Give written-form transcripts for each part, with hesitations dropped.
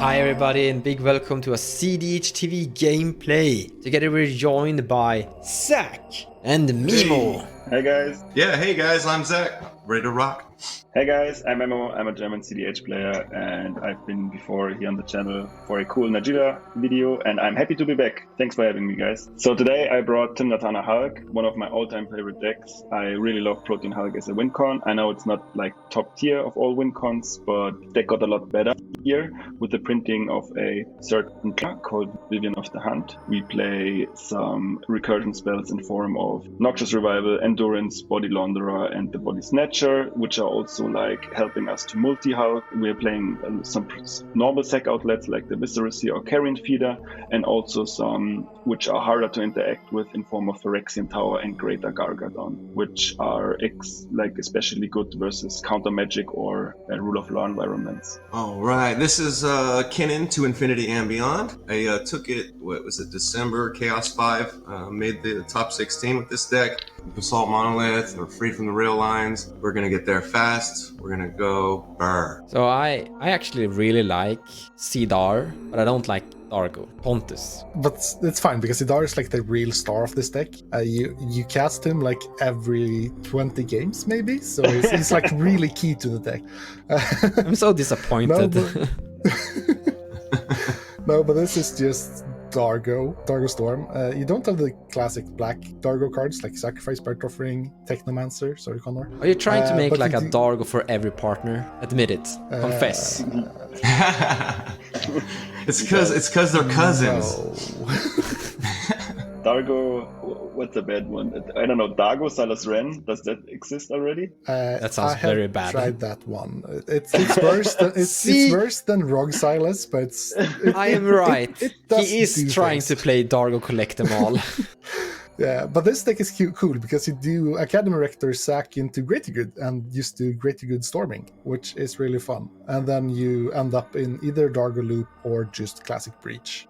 Hi everybody and big welcome to a cEDH TV gameplay. Together we're joined by Zack and Memo. Hey guys. Yeah, hey guys, I'm Zack. Ready to rock? Hey guys, I'm Memo. I'm a German cEDH player and I've been before here on the channel for a cool Najila video and I'm happy to be back. Thanks for having me guys. So today I brought Tymna and Tana Hulk, one of my all-time favorite decks. I really love Protean Hulk as a win con. I know it's not like top tier of all win cons, but they got a lot better here with the printing of a certain card called Vivian of the Hunt. We play some recursion spells in form of Noxious Revival, Endurance, Body Launderer and the Body Snatcher, which are also like helping us to multi-Hulk. We're playing some normal Zack outlets like the Visceracy or Carrion Feeder, and also some which are harder to interact with in form of Phyrexian Tower and Greater Gargadon, which are especially good versus counter magic or rule of law environments. All right, this is Kinnan to Infinity and Beyond. I took it, December, Chaos 5, made the top 16 with this deck. Basalt Monolith, we're free from the rail lines. We're gonna get there fast. We're gonna go burr. So I actually really like Sidar, but I don't like Dargo, Pontus. But it's fine because Sidar is like the real star of this deck. You cast him like every 20 games maybe, so he's like really key to the deck. I'm so disappointed. No, but this is just Dargo Storm. You don't have the classic black Dargo cards like Sacrifice, Birth Offering, Technomancer, sorry Connor. Are you trying to make like a do... Dargo for every partner? Admit it. Confess. It's because they're cousins. No. Dargo, what's a bad one? I don't know. Dargo Silas Ren, does that exist already? That sounds very bad. I tried that one. It's worse than it's worse than Rogue Silas, but I am right. He He is trying to play Dargo Collect them all. Yeah, but this deck is cool because you do Academy Rector Zack into Greater Good and just do Greater Good Storming, which is really fun. And then you end up in either Dargo Loop or just Classic Breach,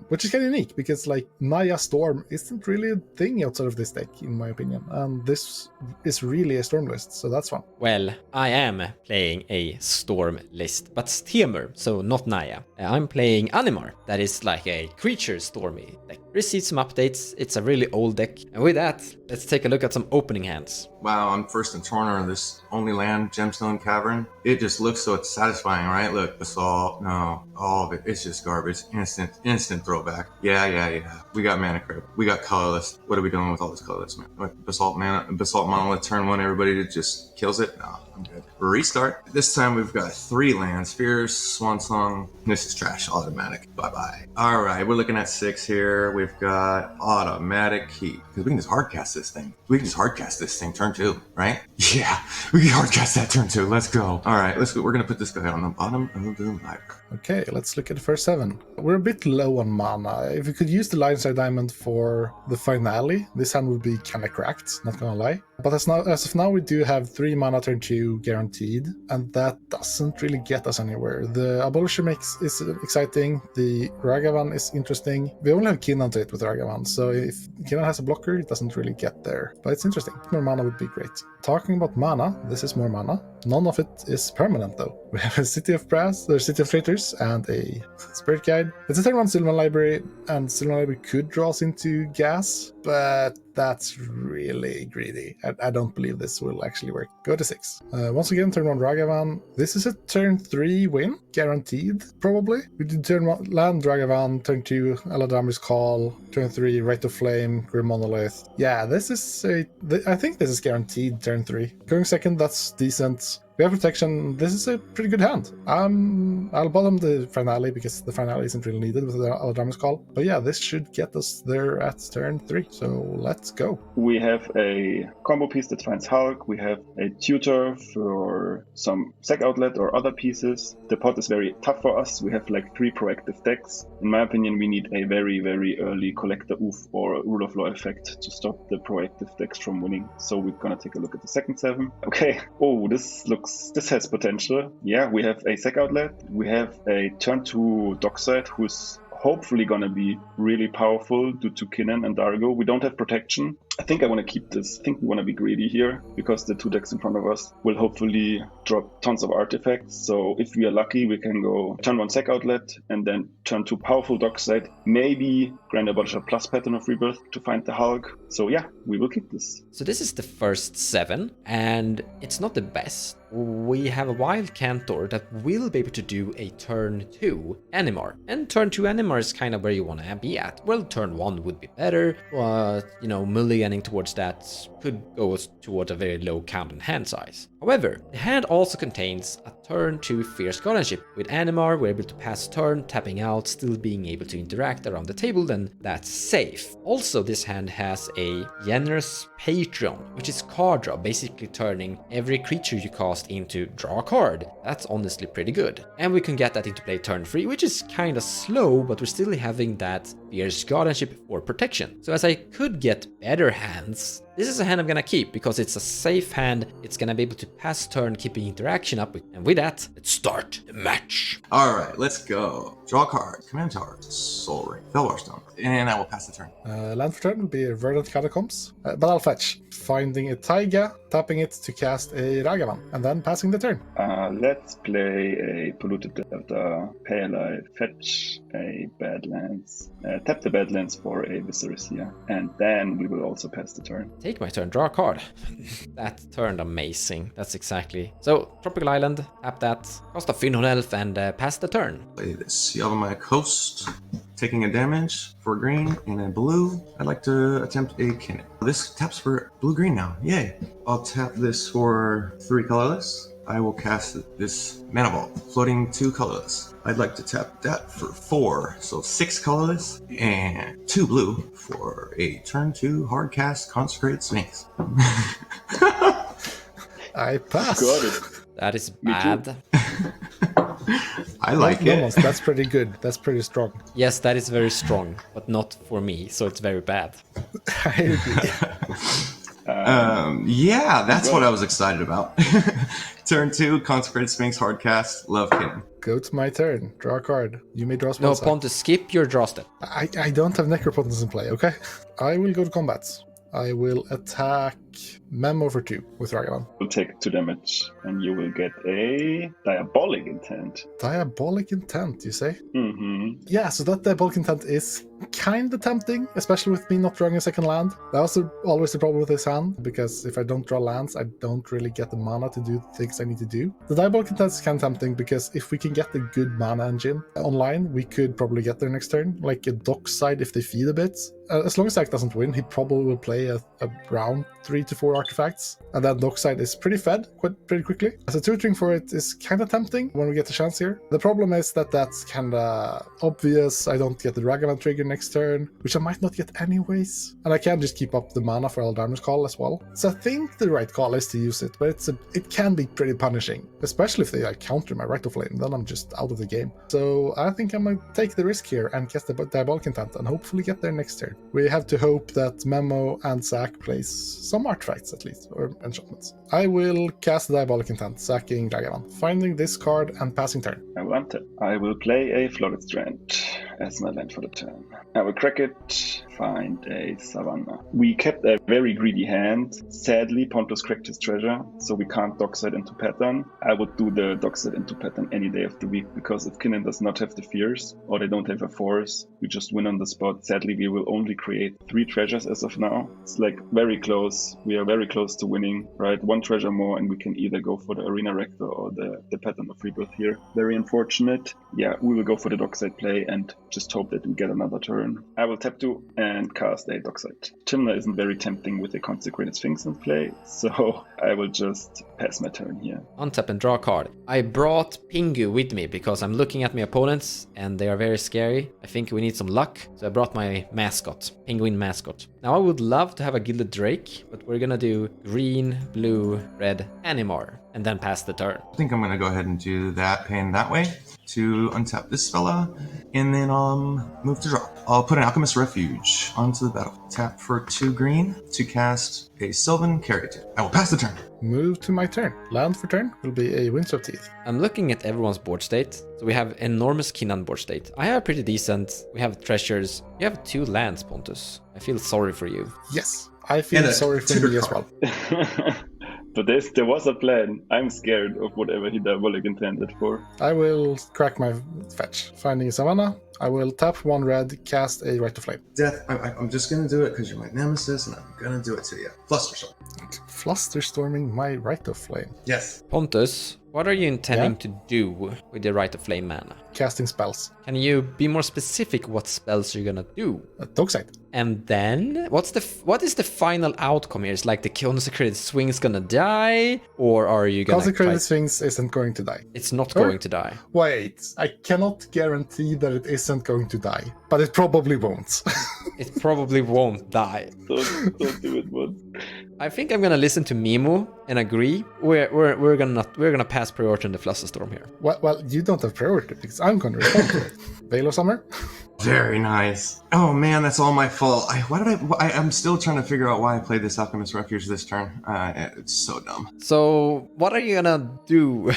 which is kind of unique because like Naya Storm isn't really a thing outside of this deck, in my opinion. And this is really a Storm list, so that's fun. Well, I am playing a Storm list, but Steamer, so not Naya. I'm playing Animar, that is like a creature Stormy deck. Received some updates, it's a really old deck. And with that, let's take a look at some opening hands. Wow, I'm first in Torner in this only land Gemstone Cavern. It just looks so satisfying, right? Look, Basalt, no, all of it, it's just garbage. Instant throwback. Yeah. We got Mana Crypt. We got Colorless. What are we doing with all this Colorless, man? What, Basalt Monolith turn one, everybody just kills it? No, I'm good. Restart. This time we've got 3 lands. Fierce, Swansong. This is trash. Automatic. Bye-bye. All right, we're looking at 6 here. We've got Automatic Heat. Because we can just hardcast this thing. Turn 2, right? Yeah, we can hardcast that turn 2. Let's go. All right, let's go. We're going to put this guy on the bottom of the map. Okay, let's look at the first 7. We're a bit low on mana. If we could use the Lionside Diamond for the finale, this hand would be kind of cracked, not gonna lie. But as of now, we do have 3 mana turn 2 guaranteed, and that doesn't really get us anywhere. The Abolisher is exciting, the Ragavan is interesting. We only have Kinnan to it with Ragavan, so if Kinnan has a blocker, it doesn't really get there. But it's interesting. More mana would be great. Talking about mana, this is more mana. None of it is permanent though. We have a City of Brass, or City of Traitors, and a Spirit Guide. It's a turn 1 Sylvan Library, and Sylvan Library could draw us into gas, but that's really greedy. I don't believe this will actually work. Go to 6. Once again, turn 1 Ragavan. This is a turn 3 win, guaranteed, probably. We did turn 1 land Ragavan, turn 2 Aladrami's Call, turn 3 Rite of Flame, Grim Monolith. Yeah, this is I think this is guaranteed turn 3. Going second, that's decent. We have protection. This is a pretty good hand. I'll bottom the finale because the finale isn't really needed with the Aladrami's Call. But yeah, this should get us there at turn 3. So let's go. We have a combo piece that finds Hulk. We have a tutor for some Zack outlet or other pieces. The pot is very tough for us. We have like 3 proactive decks. In my opinion, we need a very, very early Collector Oof or Rule of Law effect to stop the proactive decks from winning. So we're gonna take a look at the second 7. Okay. Oh, this has potential. Yeah, we have a Zack outlet. We have a turn 2 Dockside who's hopefully gonna be really powerful due to Kinnan and Dargo. We don't have protection, I think I want to keep this. I think we want to be greedy here because the 2 decks in front of us will hopefully drop tons of artifacts. So if we are lucky, we can go turn 1 Sack Outlet and then turn 2 powerful Dockside. Maybe Grand Abolisher plus Pattern of Rebirth to find the Hulk. So yeah, we will keep this. So this is the first 7, and it's not the best. We have a Wild Cantor that will be able to do a turn 2 Animar. And turn 2 Animar is kind of where you want to be at. Well, turn 1 would be better, but, you know, mulliganing towards that could go toward a very low count and hand size. However, the hand also contains a turn 2 Fierce Guardianship. With Animar, we're able to pass turn, tapping out, still being able to interact around the table, then that's safe. Also, this hand has a Generous Patreon, which is card draw, basically turning every creature you cast into draw a card. That's honestly pretty good. And we can get that into play turn 3, which is kind of slow, but we're still having that Fierce Guardianship for protection. So as I could get better hands, this is a hand I'm gonna keep because it's a safe hand. It's gonna be able to pass turn, keeping interaction up. And with that, let's start the match. All right, let's go. Draw a card. Command Tower. Soul Ring. Felwar Stone. And I will pass the turn. Land for turn will be Verdant Catacombs, but I'll fetch. Finding a Taiga, tapping it to cast a Ragavan, and then passing the turn. Let's play a Polluted Delta, pay a life, fetch a Badlands, tap the Badlands for a Viserys here, and then we will also pass the turn. Take my turn, draw a card. That turned amazing. That's exactly. So, Tropical Island, tap that, cost a Finhorn Elf, and pass the turn. Play this Yavimaya Coast. Taking a damage for green and a blue. I'd like to attempt a Kinnan. This taps for blue-green now. Yay. I'll tap this for 3 colorless. I will cast this Mana Vault, floating 2 colorless. I'd like to tap that for 4, so 6 colorless, and 2 blue for a turn 2 hard cast Consecrated Sphinx. I pass. Got it. That is bad. I like No, it. that's pretty good. That's pretty strong. Yes, that is very strong, but not for me, so it's very bad. I agree. Yeah, that's what I was excited about. Turn 2, Consecrated Sphinx, hardcast, Love Kinnan. Go to my turn. Draw a card. You may draw No, spells. Pontus, skip your draw step. I don't have Necropotence in play, okay? I will go to combat. I will attack Memo for 2 with Ragavan. We'll take 2 damage, and you will get a Diabolic Intent. Diabolic Intent, you say? Mm-hmm. Yeah, so that Diabolic Intent is kind of tempting, especially with me not drawing a second land. That was always the problem with this hand, because if I don't draw lands, I don't really get the mana to do the things I need to do. The Diabolic Intent is kind of tempting, because if we can get the good mana engine online, we could probably get there next turn, like a Dockside if they feed a bit. As long as Zack doesn't win, he probably will play around 3 to 4 artifacts, and that Dockside is pretty fed pretty quickly. So tutoring for it is kind of tempting when we get the chance here. The problem is that that's kind of obvious. I don't get the Ragavan trigger next turn, which I might not get anyways, and I can just keep up the mana for Eldarner's Call as well. So I think the right call is to use it, but it can be pretty punishing, especially if they counter my Right of Flame, then I'm just out of the game. So I think I'm gonna take the risk here and cast the Diabolic Intent and hopefully get there next turn. We have to hope that Memo and Zack plays some artifacts at least, or enchantments. I will cast the Diabolic Intent, sacking Ragavan, finding this card and passing turn. I will untap. I will play a Flooded Strand as my land for the turn. I will crack it, find a Savannah. We kept a very greedy hand. Sadly, Pontus cracked his treasure, so we can't Dockside into Pattern. I would do the Dockside into Pattern any day of the week, because if Kinnan does not have the Fears, or they don't have a Force, we just win on the spot. Sadly, we will only create 3 treasures as of now. It's like very close. We are very close to winning, right? 1 treasure more, and we can either go for the Arena Rector or the Pattern of Rebirth here. Very unfortunate. Yeah, we will go for the Dockside play and just hope that we get another turn. I will tap 2 and cast a Dockside. Tymna isn't very tempting with a Consecrated Sphinx in play, so I will just pass my turn here. Untap and draw a card. I brought Pingu with me because I'm looking at my opponents and they are very scary. I think we need some luck, so I brought my mascot, Penguin mascot. Now I would love to have a Gilded Drake, but we're gonna do green, blue, red, Animar, and then pass the turn. I think I'm going to go ahead and do that, pan that way, to untap this fella, and then move to draw. I'll put an Alchemist Refuge onto the battle. Tap for 2 green to cast a Sylvan Caryatid. I will pass the turn. Move to my turn. Land for turn will be a Winds of Teeth. I'm looking at everyone's board state. So we have enormous Kinnan board state. I have pretty decent. We have treasures. You have 2 lands, Pontus. I feel sorry for you. Yes, I feel And a sorry for tutor me as card. well. But there was a plan. I'm scared of whatever he diabolic intended for. I will crack my fetch. Finding a Savannah, I will tap 1 red, cast a Rite of Flame. Death, I'm just gonna do it because you're my nemesis, and I'm gonna do it to you. Flusterstorm. Flusterstorming my Rite of Flame. Yes. Pontus, what are you intending Yeah? to do with the Rite of Flame mana? Casting spells. Can you be more specific what spells you're gonna do? Dogside. And then, what is the final outcome here? Is like the Consecrated Swing's gonna die? Or are you gonna Consecrated try... Sphinx isn't going to die. It's not Or- going to die. Wait, I cannot guarantee that it isn't going to die, but it probably won't. It probably won't die. Don't do it once. I think I'm gonna listen to Memo and agree. We're gonna pass priority on the Flusterstorm here. well, you don't have priority because I'm going to respond to it. Veil of Summer? Very nice. Oh man, that's all my fault. I'm still trying to figure out why I played this Alchemist Refuge this turn. It's so dumb. So, what are you gonna do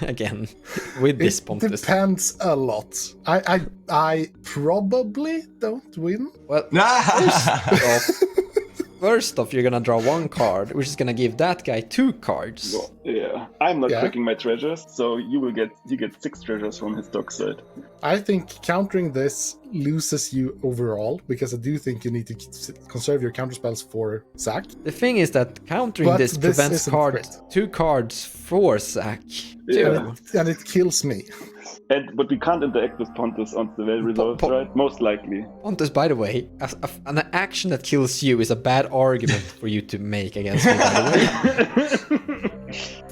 again with this It Pontus? depends a lot. I probably don't win. Well, first off, you're gonna draw 1 card, which is gonna give that guy 2 cards. Well, yeah. I'm not Yeah. cracking my treasures, so he gets 6 treasures from his dockside. I think countering this loses you overall because I do think you need to conserve your counter spells for Zack. The thing is that countering But this this prevents isn't great. 2 cards for Zack. Yeah. And it kills me. But we can't interact with Pontus on the well resolved, right? Most likely. Pontus, by the way, an action that kills you is a bad argument for you to make against me, by the way.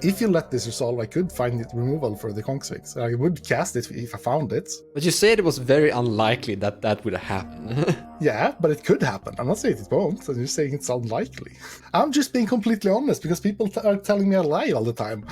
If you let this resolve, I could find it removal for the Conk Sphinx. I would cast it if I found it. But you said it was very unlikely that that would happen. Yeah, but it could happen. I'm not saying it won't. I'm just saying it's unlikely. I'm just being completely honest because people are telling me I lie all the time.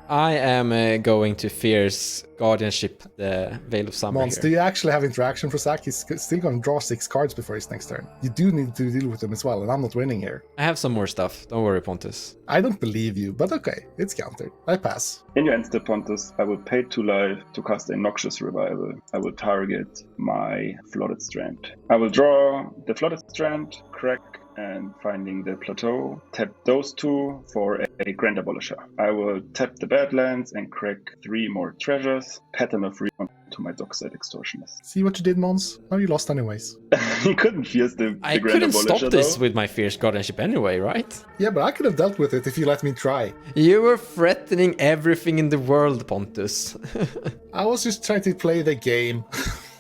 I am going to Fierce Guardianship the Veil of Summer Mons, here. do you actually have interaction for Zack? He's still going to draw 6 cards before his next turn. You do need to deal with him as well, and I'm not winning here. I have some more stuff. Don't worry, Pontus. I don't believe you, but okay, it's countered. I pass. In your end step, Pontus, I will pay 2 life to cast a Noxious Revival. I will target my Flooded Strand. I will draw the Flooded Strand, crack, and finding the plateau, tap those 2 for a Grand Abolisher. I will tap the Badlands and crack 3 more treasures, Pattern of Reborn to my Dockside Extortionist. See what you did, Mons? Now you lost anyways. He couldn't fierce the I Grand couldn't Abolisher, stop this though. with my Fierce Guardianship anyway, right? Yeah, but I could have dealt with it if you let me try. You were threatening everything in the world, Pontus. I was just trying to play the game.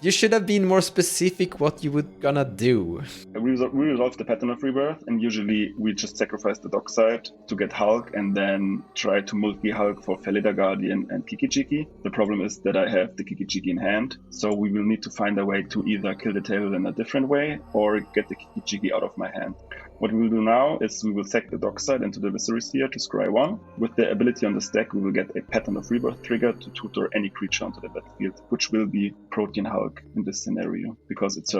You should have been more specific what you were gonna do. We resolve the Pattern of Rebirth, and usually we just sacrifice the Dockside to get Hulk and then try to multi-Hulk for Felida Guardian and Kiki-Jiki. The problem is that I have the Kiki-Jiki in hand, so we will need to find a way to either kill the table in a different way or get the Kiki-Jiki out of my hand. What we will do now is we will sack the Dockside into the Viscery Sphere to scry 1. With the ability on the stack, we will get a Pattern of Rebirth trigger to tutor any creature onto the battlefield, which will be Protean Hulk in this scenario, because it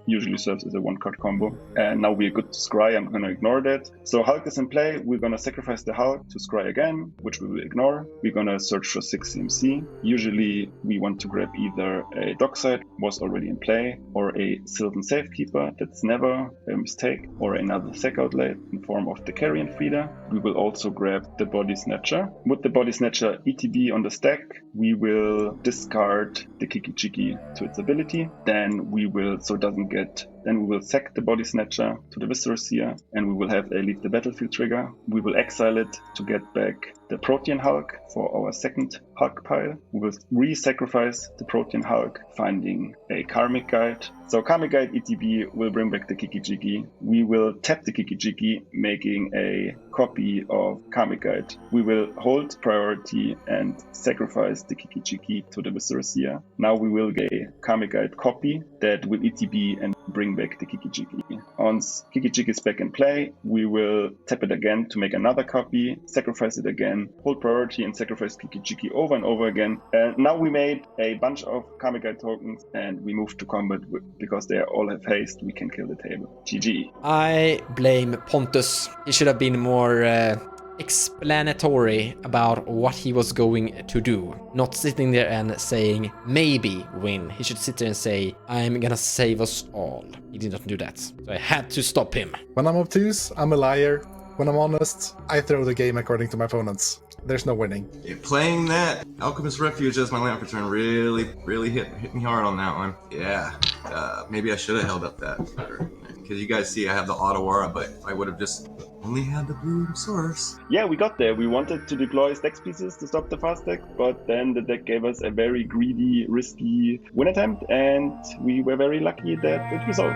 usually serves as a 1-card combo. And now we're good to scry, I'm gonna ignore that. So Hulk is in play, we're gonna sacrifice the Hulk to scry again, which we will ignore. We're gonna search for 6 CMC. Usually we want to grab either a Dockside, was already in play, or a Sylvan Safekeeper, that's never a mistake, or another sack outlet in form of the Carrion Feeder. We will also grab the Body Snatcher. With the Body Snatcher ETB on the stack, we will discard the Kiki-Jiki to its ability. Then we will sack the Body Snatcher to the Visceral Sphere, and we will have a Leave the Battlefield trigger. We will exile it to get back the Protean Hulk for our second Hulk pile. We will re-sacrifice the Protean Hulk, finding a Karmic Guide. So Karmic Guide ETB will bring back the Kiki-Jiki. We will tap the Kiki-Jiki, making a copy of Karmic Guide. We will hold priority and sacrifice the Kiki-Jiki to the Visceral Sphere. Now we will get a Karmic Guide copy that will ETB and bring back the Kiki-Jiki. Once Kiki-Jiki is back in play, we will tap it again to make another copy, sacrifice it again, hold priority and sacrifice Kiki-Jiki over and over again. And now we made a bunch of Karmic Guide tokens and we move to combat because they all have haste, we can kill the table. GG. I blame Pontus. He should have been more explanatory about what he was going to do. Not sitting there and saying, maybe win. He should sit there and say, I'm gonna save us all. He did not do that. So I had to stop him. When I'm obtuse, I'm a liar. When I'm honest, I throw the game according to my opponents. There's no winning. Yeah, playing that Alchemist Refuge as my land return really hit me hard on that one. Yeah, maybe I should have held up that. Because you guys see I have the Ottawara, but I would have just only had the blue source. Yeah, we got there. We wanted to deploy stacks pieces to stop the fast deck, but then the deck gave us a very greedy, risky win attempt, and we were very lucky that it resolved.